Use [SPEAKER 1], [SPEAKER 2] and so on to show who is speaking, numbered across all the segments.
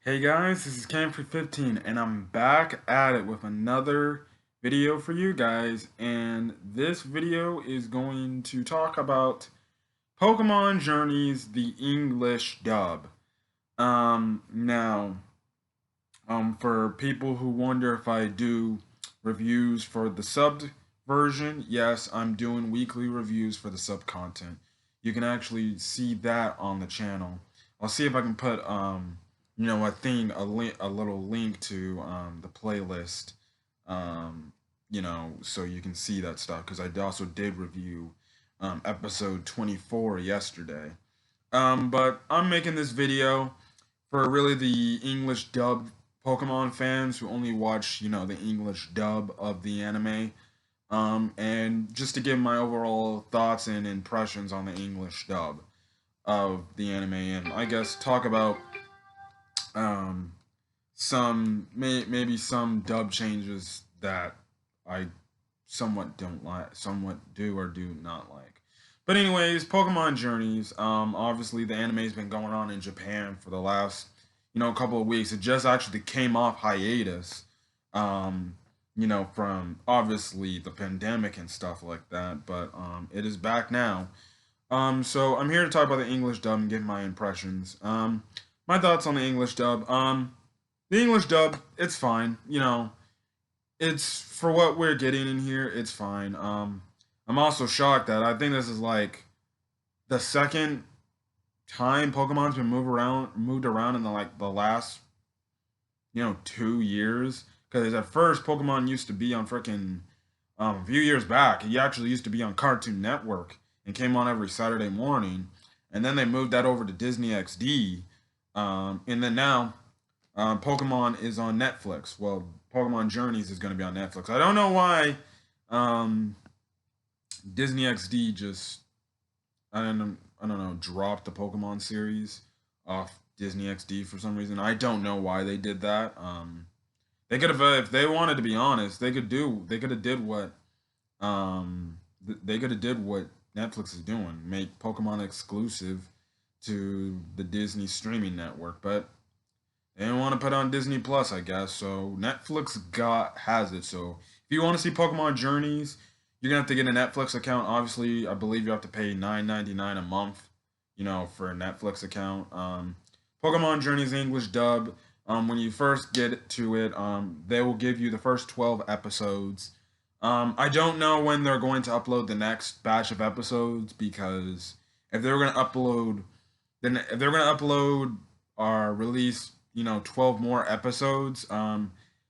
[SPEAKER 1] Hey guys, this is Camfrey15 and I'm back at it with another video for you guys, and this video is going to talk about Pokemon Journeys, the English dub. For people who wonder if I do reviews for the subbed version, yes, I'm doing weekly reviews for the sub content. You can actually see that on the channel. I'll see if I can put a little link to the playlist, so you can see that stuff because I also did review episode 24 yesterday. But I'm making this video for really the English dub Pokemon fans who only watch, the English dub of the anime. And just to give my overall thoughts and impressions on the English dub of the anime, and I guess talk about um, maybe some dub changes that I somewhat don't like, somewhat do or do not like. But anyways, Pokemon Journeys. Obviously the anime's been going on in Japan for the last, couple of weeks. It just actually came off hiatus. From obviously the pandemic and stuff like that. But it is back now. So I'm here to talk about the English dub and give my impressions. My thoughts on the English dub. The English dub, it's fine. It's for what we're getting in here. It's fine. I'm also shocked that I think this is like the second time Pokemon's been moved around in the last 2 years. Because at first Pokemon used to be on freaking a few years back. He actually used to be on Cartoon Network and came on every Saturday morning, and then they moved that over to Disney XD, and then now Pokemon is on Netflix. Well, Pokemon Journeys is going to be on Netflix. I don't know why um, Disney XD just I don't know dropped the Pokemon series off Disney XD for some reason. I don't know why they did that. They could have, if they wanted to be honest, they could have did what they could have did what Netflix is doing, make Pokemon exclusive to the Disney streaming network, but they didn't want to put on Disney Plus, I guess. So Netflix has it. So if you want to see Pokemon Journeys, you're gonna have to get a Netflix account. Obviously, I believe you have to pay $9.99 a month, for a Netflix account. Pokemon Journeys English dub. When you first get to it, they will give you the first 12 episodes. I don't know when they're going to upload the next batch of episodes, because if they're going to upload, then if they're going to upload or release, 12 more episodes,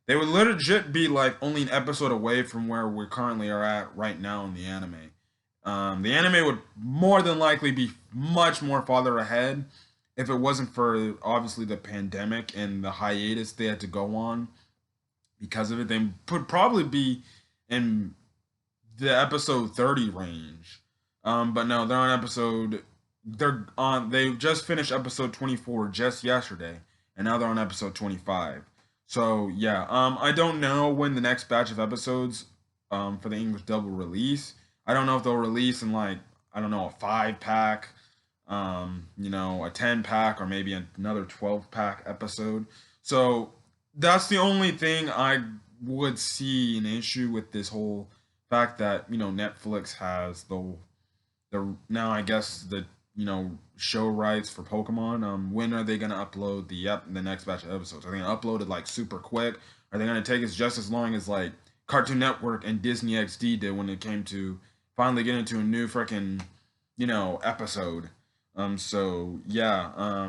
[SPEAKER 1] they would legit be like only an episode away from where we currently are at right now in the anime. The anime would more than likely be much more farther ahead if it wasn't for obviously the pandemic and the hiatus they had to go on because of it. They would probably be in the episode 30 range. But no, they're on they just finished episode 24 just yesterday, and now they're on episode 25. So yeah, I don't know when the next batch of episodes for the English dub will release. I don't know if they'll release in like, I don't know, a 5 pack, a 10 pack, or maybe another 12 pack episode. So that's the only thing I would see an issue with this whole fact that Netflix has the now I guess the show rights for Pokemon. When are they gonna upload the next batch of episodes? Are they gonna upload it like super quick? Are they gonna take us just as long as like Cartoon Network and Disney XD did when it came to finally getting to a new freaking episode? So yeah,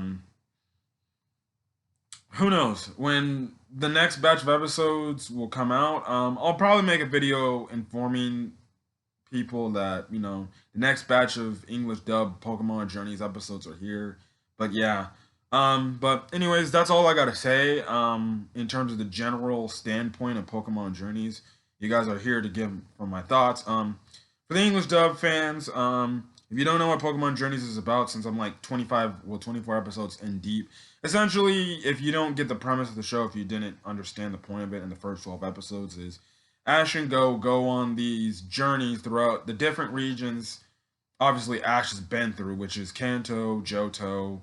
[SPEAKER 1] who knows when the next batch of episodes will come out. I'll probably make a video informing people that the next batch of English dub Pokemon Journeys episodes are here. But yeah, but anyways, that's all I gotta say. In terms of the general standpoint of Pokemon Journeys, you guys are here to give from my thoughts. For the English dub fans, if you don't know what Pokemon Journeys is about, since I'm like 24 episodes in deep, essentially, if you don't get the premise of the show, if you didn't understand the point of it in the first 12 episodes, is Ash and go on these journeys throughout the different regions. Obviously, Ash has been through, which is Kanto, Johto,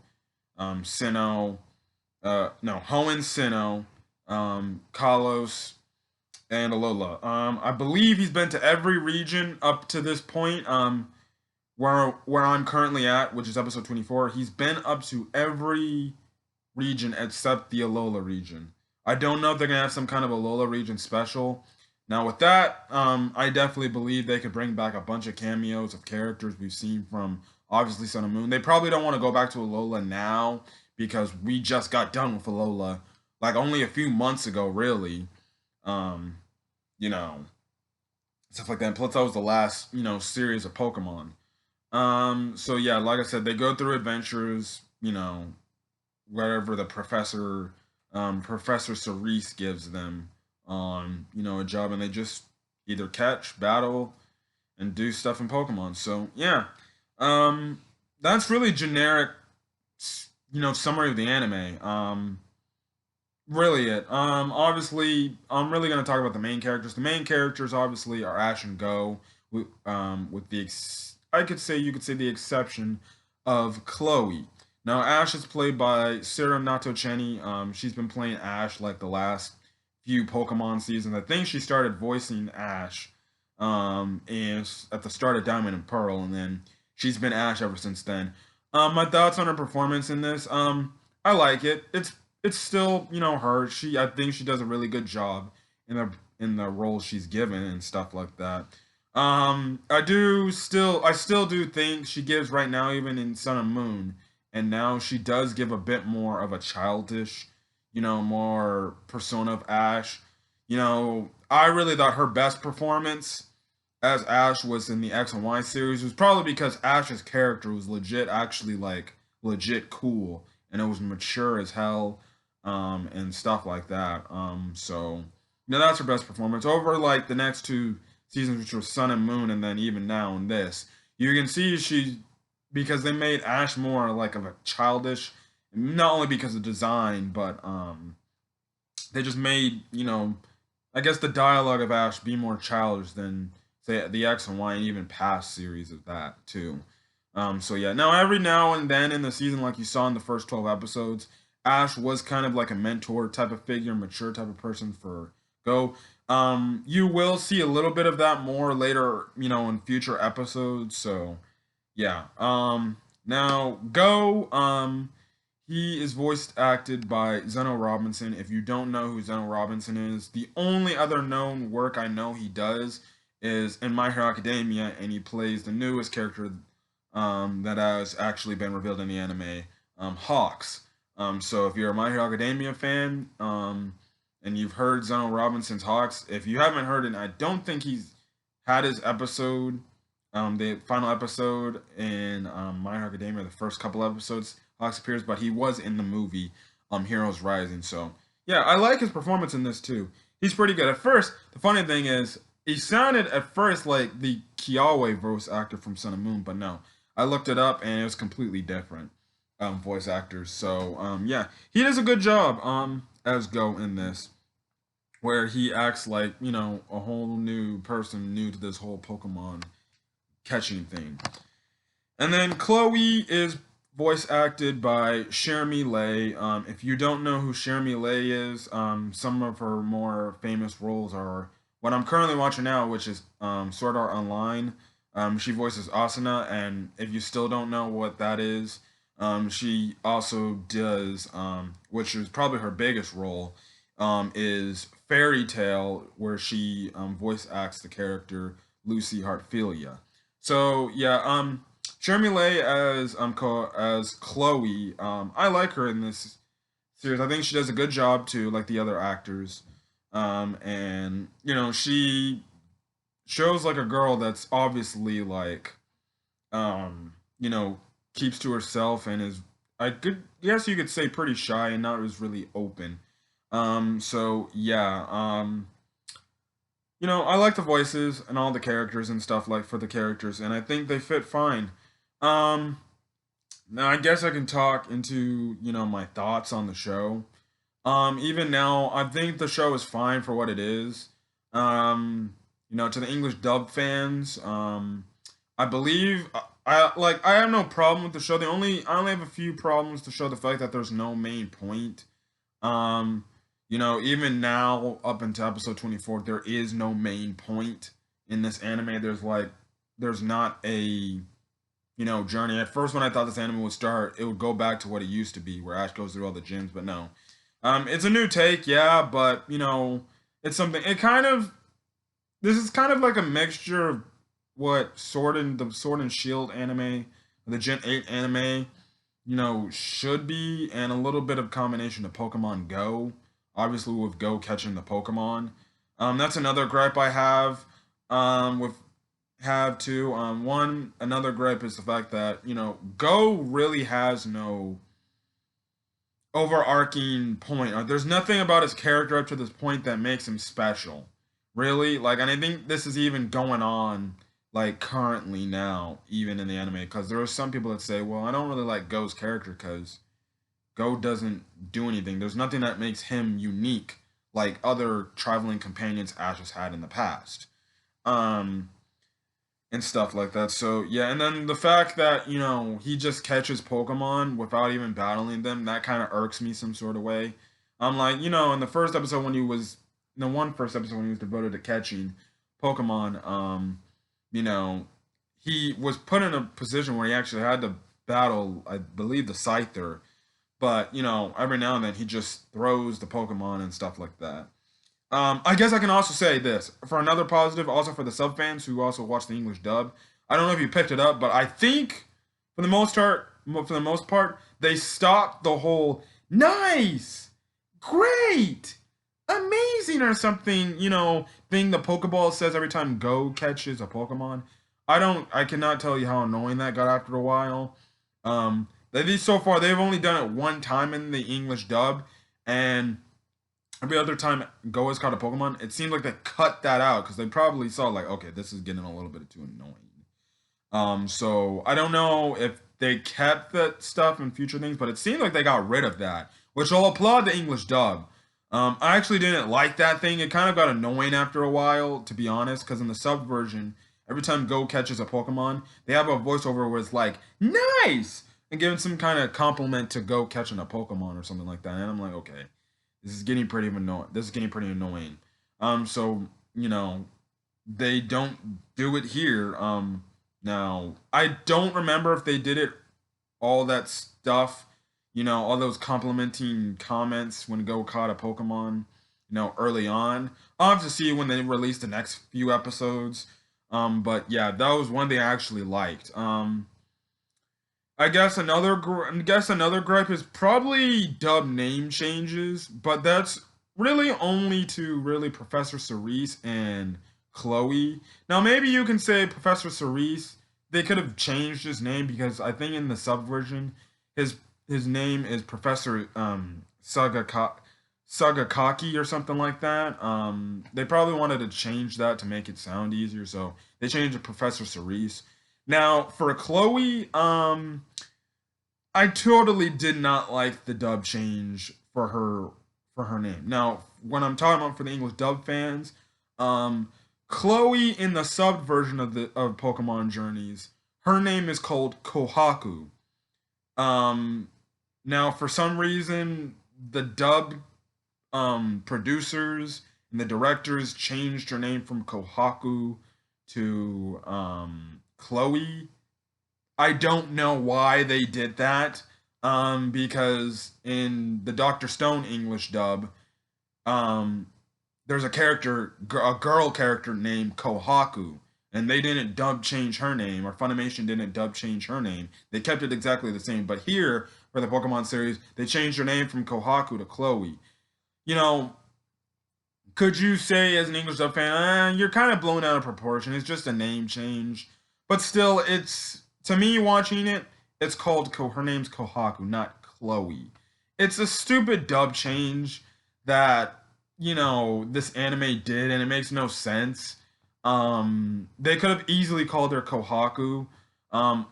[SPEAKER 1] Sinnoh, no, Hoenn Sinnoh, Kalos, and Alola. I believe he's been to every region up to this point. Where I'm currently at, which is episode 24, he's been up to every region except the Alola region. I don't know if they're gonna have some kind of Alola region special. Now with that, I definitely believe they could bring back a bunch of cameos of characters we've seen from obviously Sun and Moon. They probably don't want to go back to Alola now because we just got done with Alola like only a few months ago, really. Um, you know, stuff like that. And plus, that was the last series of Pokemon. So yeah, like I said, they go through adventures, wherever the Professor Cerise gives them on, a job, and they just either catch, battle, and do stuff in Pokemon. So yeah, um, that's really generic, summary of the anime. Really it. Obviously, I'm really gonna talk about the main characters. The main characters obviously are Ash and Go, with I could say you could say the exception of Chloe. Now Ash is played by Sarah Natochenny. She's been playing Ash like the last few Pokemon seasons. I think she started voicing Ash, and at the start of Diamond and Pearl, and then she's been Ash ever since then. My thoughts on her performance in this. I like it. It's still her. I think she does a really good job in the role she's given and stuff like that. I still do think she gives right now, even in Sun and Moon, and now she does give a bit more of a childish, more persona of Ash. I really thought her best performance as Ash was in the X and Y series was probably because Ash's character was legit, actually like legit cool, and it was mature as hell, and stuff like that. So that's her best performance over like the next two seasons, which was Sun and Moon, and then even now in this, you can see because they made Ash more like of a childish, not only because of design, but they just made I guess the dialogue of Ash be more childish than say the X and Y and even past series of that too. So yeah, now every now and then in the season, like you saw in the first 12 episodes, Ash was kind of like a mentor type of figure, mature type of person for Go. You will see a little bit of that more later, in future episodes. So yeah. Now Go. He is voiced acted by Zeno Robinson. If you don't know who Zeno Robinson is, the only other known work I know he does is in My Hero Academia, and he plays the newest character that has actually been revealed in the anime, Hawks. So if you're a My Hero Academia fan, and you've heard Zeno Robinson's Hawks, if you haven't heard it, I don't think he's had his episode, the final episode in My Hero Academia, the first couple episodes, Hawks appears, but he was in the movie Heroes Rising. So yeah, I like his performance in this too. He's pretty good. At first, the funny thing is, he sounded at first like the Kiawe voice actor from Sun and Moon, but no, I looked it up and it was completely different voice actors. So yeah, he does a good job as Go in this, where he acts like a whole new person, new to this whole Pokemon catching thing. And then Chloe is voice acted by Jeremy Lay. If you don't know who Jeremy Lay is, some of her more famous roles are what I'm currently watching now, which is Sword Art Online. She voices Asuna, and if you still don't know what that is, she also does, which is probably her biggest role, is Fairy Tale, where she voice acts the character Lucy Hartfilia. So yeah, Jeremy Lay as Chloe. I like her in this series. I think she does a good job too, like the other actors. And she shows like a girl that's obviously like, you know, keeps to herself and is I could yes you could say pretty shy and not as really open. So yeah, I like the voices and all the characters and stuff like for the characters, and I think they fit fine. Um, Now I guess I can talk into my thoughts on the show. Even now, I think the show is fine for what it is. To the English dub fans, I believe I have no problem with the show. I only have a few problems to show the fact that there's no main point. Um, even now up until episode 24, there is no main point in this anime. There's not a journey. At first, when I thought this anime would start, it would go back to what it used to be, where Ash goes through all the gyms. But no, it's a new take, yeah. But it's something. This is kind of like a mixture of what the Sword and Shield anime, the Gen 8 anime, should be, and a little bit of combination of Pokemon Go. Obviously, with Go catching the Pokemon. That's another gripe I have. With have too. One another gripe is the fact that Go really has no overarching point. There's nothing about his character up to this point that makes him special. Really, like, and I think this is even going on like currently now, even in the anime, because there are some people that say, "Well, I don't really like Go's character because Go doesn't do anything. There's nothing that makes him unique like other traveling companions Ash has had in the past." Um, and stuff like that. So yeah, and then the fact that he just catches Pokemon without even battling them, that kind of irks me some sort of way. I'm like, in the first episode when he was, the one first episode when he was devoted to catching Pokemon, you know, he was put in a position where he actually had to battle, I believe, the Scyther, but every now and then he just throws the Pokemon and stuff like that. I guess I can also say this for another positive, also for the sub fans who also watch the English dub. I don't know if you picked it up, but I think for the most part, they stopped the whole nice, great, amazing or something, thing the Pokeball says every time Go catches a Pokemon. I cannot tell you how annoying that got after a while. So far they've only done it one time in the English dub, and every other time Go has caught a Pokemon, it seemed like they cut that out because they probably saw like, okay, this is getting a little bit too annoying. So I don't know if they kept that stuff in future things, but it seemed like they got rid of that, which I'll applaud the English dub. I actually didn't like that thing. It kind of got annoying after a while, to be honest, because in the sub version, every time Go catches a Pokemon, they have a voiceover where it's like, nice! And giving some kind of compliment to Go catching a Pokemon or something like that. And I'm like, okay, this is getting pretty annoying. This is getting pretty annoying. So they don't do it here. Now I don't remember if they did it all that stuff. All those complimenting comments when Go caught a Pokemon. Early on. I'll have to see when they release the next few episodes. But yeah, that was one thing I actually liked. I guess another gripe is probably dub name changes, but that's really only to really Professor Cerise and Chloe. Now maybe you can say Professor Cerise, they could have changed his name because I think in the sub version his his name is Professor Sagakaki or something like that. They probably wanted to change that to make it sound easier, so they changed it to Professor Cerise. Now for Chloe, I totally did not like the dub change for her name. Now, when I'm talking about for the English dub fans, Chloe in the sub version of Pokemon Journeys, her name is called Kohaku. Um, Now for some reason the dub producers and the directors changed her name from Kohaku to Chloe. I don't know why they did that. Because in the Doctor Stone English dub, um, there's a girl character named Kohaku, and they didn't dub change her name, or Funimation didn't dub change her name. They kept it exactly the same. But here, for the Pokemon series, they changed her name from Kohaku to Chloe. You know, could you say as an English dub fan, you're kind of blown out of proportion? It's just a name change, but still, it's to me watching it. It's called her name's Kohaku, not Chloe. It's a stupid dub change that this anime did, and it makes no sense. They could have easily called her Kohaku.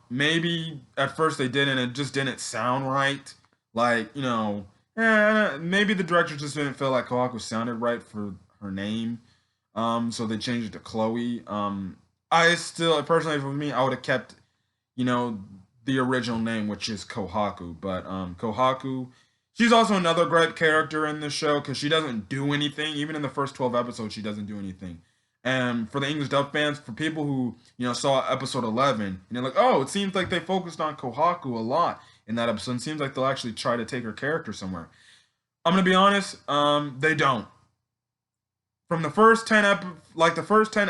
[SPEAKER 1] Maybe at first they did, and it just didn't sound right. Like maybe the director just didn't feel like Kohaku sounded right for her name. So they changed it to Chloe. I still personally for me, I would have kept you know the original name, which is Kohaku. But Kohaku, She's also another great character in this show because she doesn't do anything. Even in the first 12 episodes, she doesn't do anything. And for the English dub fans, for people who saw episode 11, and they're like, oh, it seems like they focused on Kohaku a lot in that episode. It seems like they'll actually try to take her character somewhere. I'm gonna be honest, they don't. From the first 10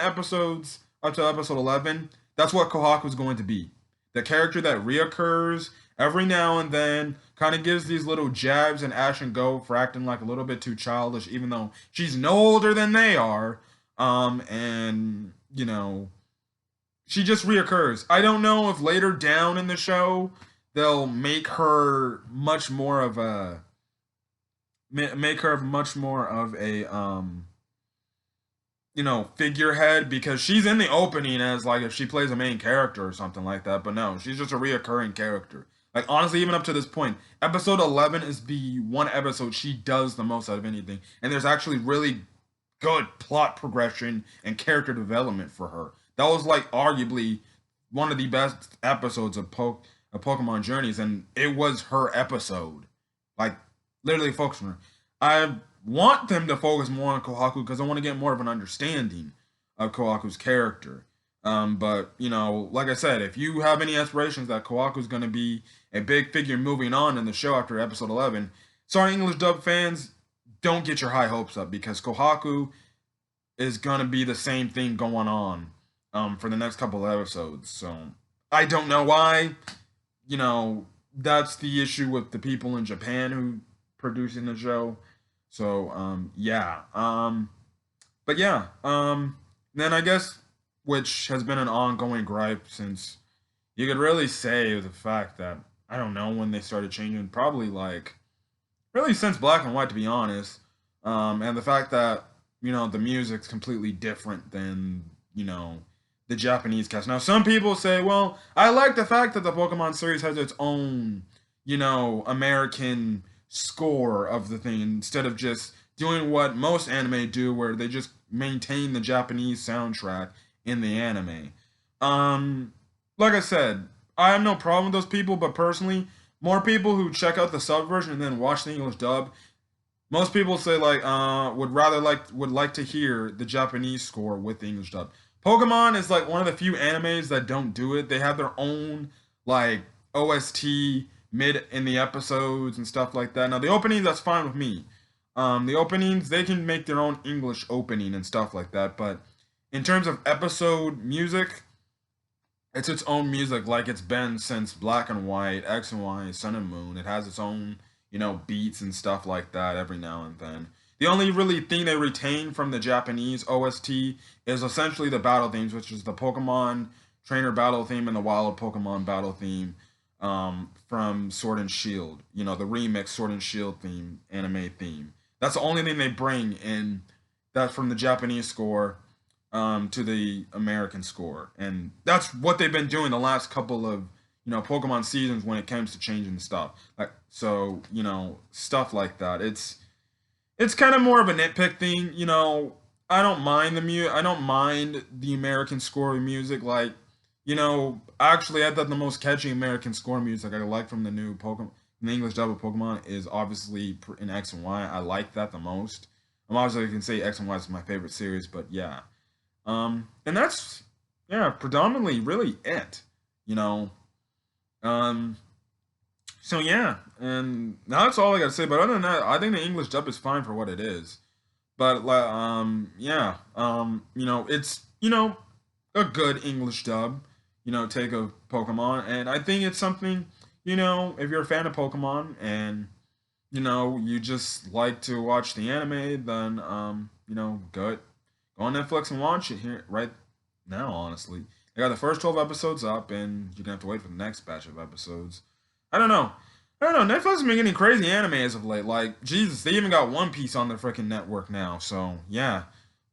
[SPEAKER 1] episodes up to episode 11, that's what Kohaku is going to be. The character that reoccurs every now and then, kind of gives these little jabs and Ash and Go for acting like a little bit too childish, even though she's no older than they are. And she just reoccurs. I don't know if later down in the show they'll make her much more of a figurehead, because she's in the opening as like if she plays a main character or something like that. But no, she's just a reoccurring character. Like honestly, even up to this point, episode 11 is the one episode she does the most out of anything, and there's actually really good plot progression and character development for her. That was like arguably one of the best episodes of Pokemon Journeys, and it was her episode. Like literally focusing on her. I want them to focus more on Kohaku because I want to get more of an understanding of Kohaku's character. But like I said, if you have any aspirations that Kohaku is going to be a big figure moving on in the show after episode 11, sorry, English dub fans, don't get your high hopes up, because Kohaku is going to be the same thing going on for the next couple of episodes. So I don't know why. That's the issue with the people in Japan who producing the show. So yeah. But yeah. Then I guess, which has been an ongoing gripe since, you could really say, the fact that I don't know when they started changing, probably like really since Black and White, to be honest. And the fact that the music's completely different than the Japanese cast. Now some people say, well, I like the fact that the Pokemon series has its own American score of the thing, instead of just doing what most anime do, where they just maintain the Japanese soundtrack in the anime. Like I said, I have no problem with those people, but personally, more people who check out the sub version and then watch the English dub, most people say like would like to hear the Japanese score with the English dub. Pokemon is like one of the few animes that don't do it. They have their own like OST mid in the episodes and stuff like that. Now the openings, that's fine with me. The openings, they can make their own English opening and stuff like that. But in terms of episode music, it's its own music, like it's been since Black and White, X and Y, Sun and Moon. It has its own, beats and stuff like that every now and then. The only really thing they retain from the Japanese OST is essentially the battle themes, which is the Pokemon Trainer battle theme and the Wild Pokemon battle theme from Sword and Shield. The remix Sword and Shield theme, anime theme. That's the only thing they bring in that from the Japanese score to the American score, and that's what they've been doing the last couple of Pokemon seasons when it comes to changing the stuff. Like so, stuff like that. It's kind of more of a nitpick thing. I don't mind I don't mind the American score music. Like, actually, I thought the most catchy American score music I like from the new Pokemon, the English dub of Pokemon, is obviously in X and Y. I like that the most. I'm obviously, I can say X and Y is my favorite series, but yeah. And that's, yeah, predominantly really it, so yeah, and that's all I gotta say. But other than that, I think the English dub is fine for what it is. But yeah, it's a good English dub, take of Pokemon, and I think it's something, if you're a fan of Pokemon and you just like to watch the anime, then go on Netflix and watch it here right now. Honestly, I got the first 12 episodes up, and you're gonna have to wait for the next batch of episodes. I don't know. Netflix has been getting crazy anime as of late. Like, Jesus, they even got One Piece on their freaking network now. So yeah,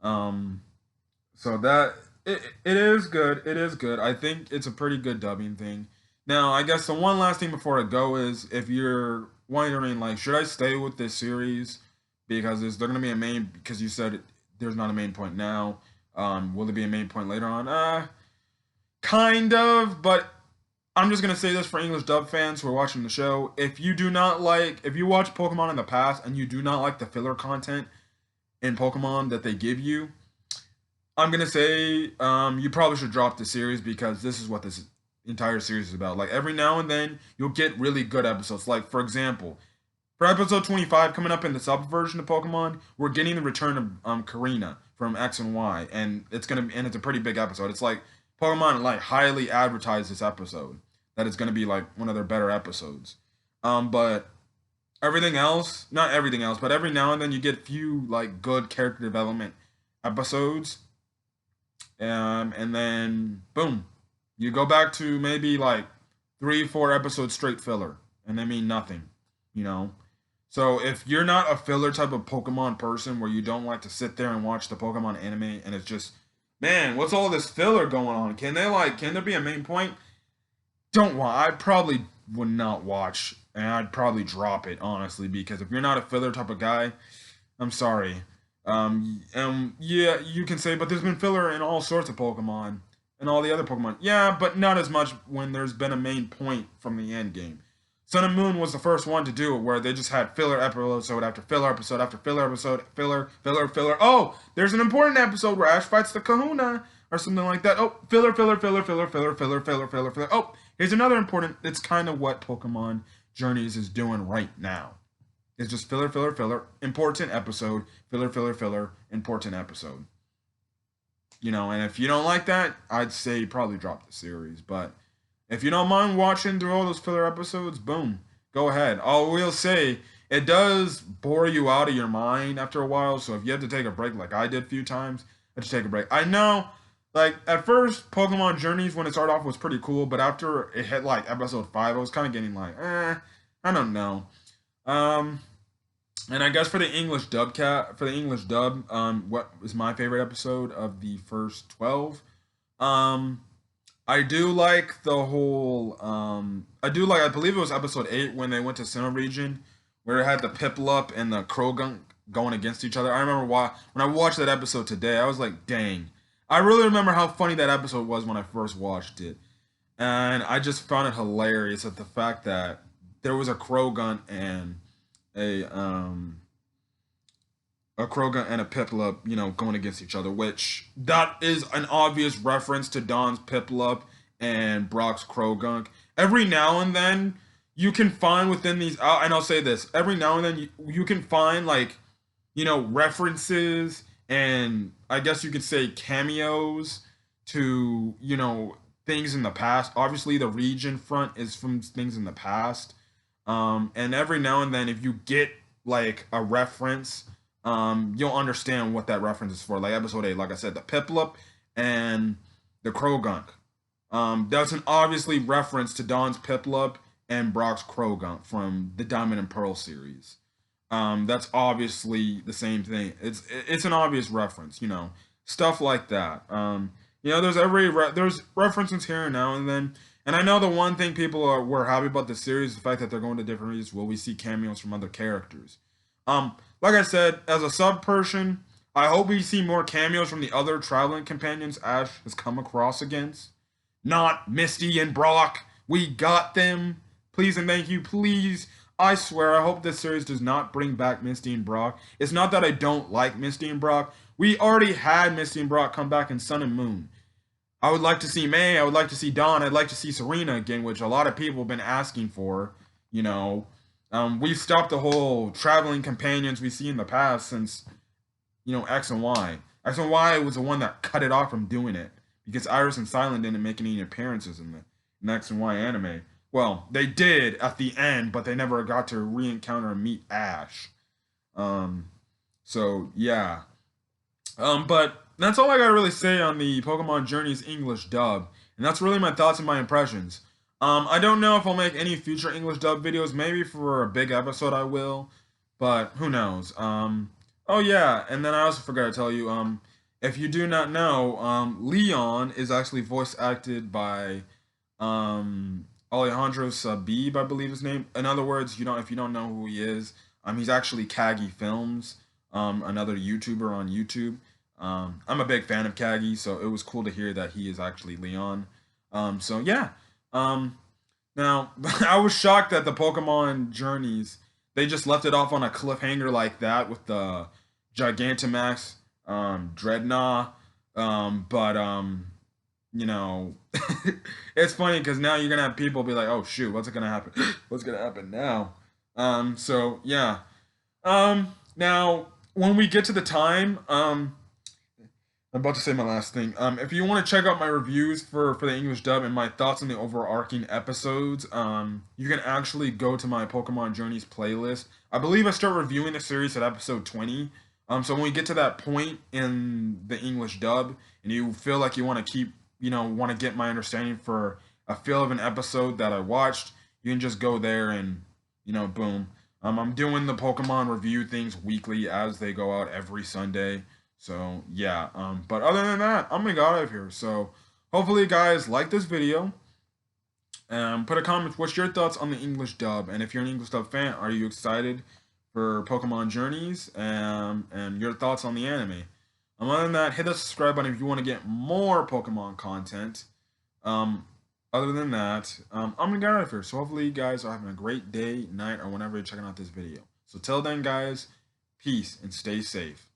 [SPEAKER 1] so that it is good. It is good. I think it's a pretty good dubbing thing. Now, I guess the one last thing before I go is, if you're wondering, like, should I stay with this series because is there gonna be a main? Because you said there's not a main point now. Will there be a main point later on? Kind of, but I'm just gonna say this for English dub fans who are watching the show. If you watch Pokemon in the past and you do not like the filler content in Pokemon that they give you, I'm gonna say you probably should drop the series because this is what this entire series is about. Like every now and then you'll get really good episodes. Like for example, for episode 25 coming up in the sub version of Pokemon, we're getting the return of Karina from X and Y, and it's a pretty big episode. It's like Pokemon like highly advertised this episode that it's gonna be like one of their better episodes. But everything else, not everything else, but every now and then you get a few like good character development episodes, and then boom, you go back to maybe like 3, 4 episodes straight filler, and they mean nothing, you know. So if you're not a filler type of Pokemon person where you don't like to sit there and watch the Pokemon anime and it's just, man, what's all this filler going on? Can there be a main point? Don't want. I probably would not watch, and I'd probably drop it honestly because if you're not a filler type of guy, I'm sorry. Yeah, you can say, but there's been filler in all sorts of Pokemon and all the other Pokemon. Yeah, but not as much when there's been a main point from the end game. Sun and Moon was the first one to do it, where they just had filler episode after filler episode after filler episode, filler. Oh, there's an important episode where Ash fights the Kahuna or something like that. Oh, filler. Oh, here's another important. It's kind of what Pokemon Journeys is doing right now. It's just filler, important episode, filler, important episode. You know, and if you don't like that, I'd say probably drop the series. But if you don't mind watching through all those filler episodes, boom, go ahead. I will say, it does bore you out of your mind after a while. So if you have to take a break like I did a few times, I just take a break. I know, like, at first, Pokemon Journeys, when it started off, was pretty cool. But after it hit, like, episode 5, I was kind of getting like, I don't know. And I guess for the English dub, what was my favorite episode of the first 12? I do like the whole. I believe it was episode 8 when they went to Sinnoh region, where it had the Piplup and the Krogunk going against each other. I remember when I watched that episode today, I was like, dang. I really remember how funny that episode was when I first watched it, and I just found it hilarious at the fact that there was a Krogunk and a Krogan and a Piplup, going against each other, which that is an obvious reference to Don's Piplup and Brock's Krogunk. Every now and then, you can find within these, and I'll say this, every now and then you can find references and I guess you could say cameos to, things in the past. Obviously, the region front is from things in the past. And every now and then, if you get like a reference, you'll understand what that reference is for. Like episode 8, like I said, the Piplup and the Krogunk. That's an obviously reference to Don's Piplup and Brock's Krogunk from the Diamond and Pearl series. That's obviously the same thing. It's an obvious reference, stuff like that. There's references here and now and then. And I know the one thing people were happy about the series is the fact that they're going to different regions. Will we see cameos from other characters? Like I said, as a sub person, I hope we see more cameos from the other traveling companions Ash has come across against. Not Misty and Brock. We got them. Please and thank you. Please. I swear, I hope this series does not bring back Misty and Brock. It's not that I don't like Misty and Brock. We already had Misty and Brock come back in Sun and Moon. I would like to see May. I would like to see Dawn. I'd like to see Serena again, which a lot of people have been asking for. We've stopped the whole traveling companions we see in the past since, X and Y. X and Y was the one that cut it off from doing it because Iris and Silent didn't make any appearances in the X and Y anime. Well, they did at the end, but they never got to re-encounter and meet Ash. So yeah. But that's all I gotta really say on the Pokemon Journey's English dub, and that's really my thoughts and my impressions. I don't know if I'll make any future English dub videos. Maybe for a big episode I will, but who knows? Oh yeah, and then I also forgot to tell you, if you do not know, Leon is actually voice acted by, Alejandro Sabib, I believe his name. In other words, if you don't know who he is, he's actually Kagi Films, another YouTuber on YouTube. I'm a big fan of Kagi, so it was cool to hear that he is actually Leon. So yeah. Now, I was shocked that the Pokemon Journeys, they just left it off on a cliffhanger like that with the Gigantamax, Dreadnought, but you know, it's funny because now you're gonna have people be like, "Oh shoot, what's gonna happen? What's gonna happen now?" So yeah. Now when we get to the time, I'm about to say my last thing. If you want to check out my reviews for the English dub and my thoughts on the overarching episodes, you can actually go to my Pokemon Journeys playlist. I believe I start reviewing the series at episode 20. So when we get to that point in the English dub, and you feel like you want to keep, want to get my understanding for a feel of an episode that I watched, you can just go there and, boom. I'm doing the Pokemon review things weekly as they go out every Sunday. So yeah, but other than that, I'm gonna get out of here. So hopefully you guys like this video. Put a comment. What's your thoughts on the English dub? And if you're an English dub fan, are you excited for Pokemon Journeys? And your thoughts on the anime. Other than that, hit the subscribe button if you want to get more Pokemon content. Other than that, I'm gonna get out of here. So hopefully you guys are having a great day, night, or whenever you're checking out this video. So till then, guys, peace and stay safe.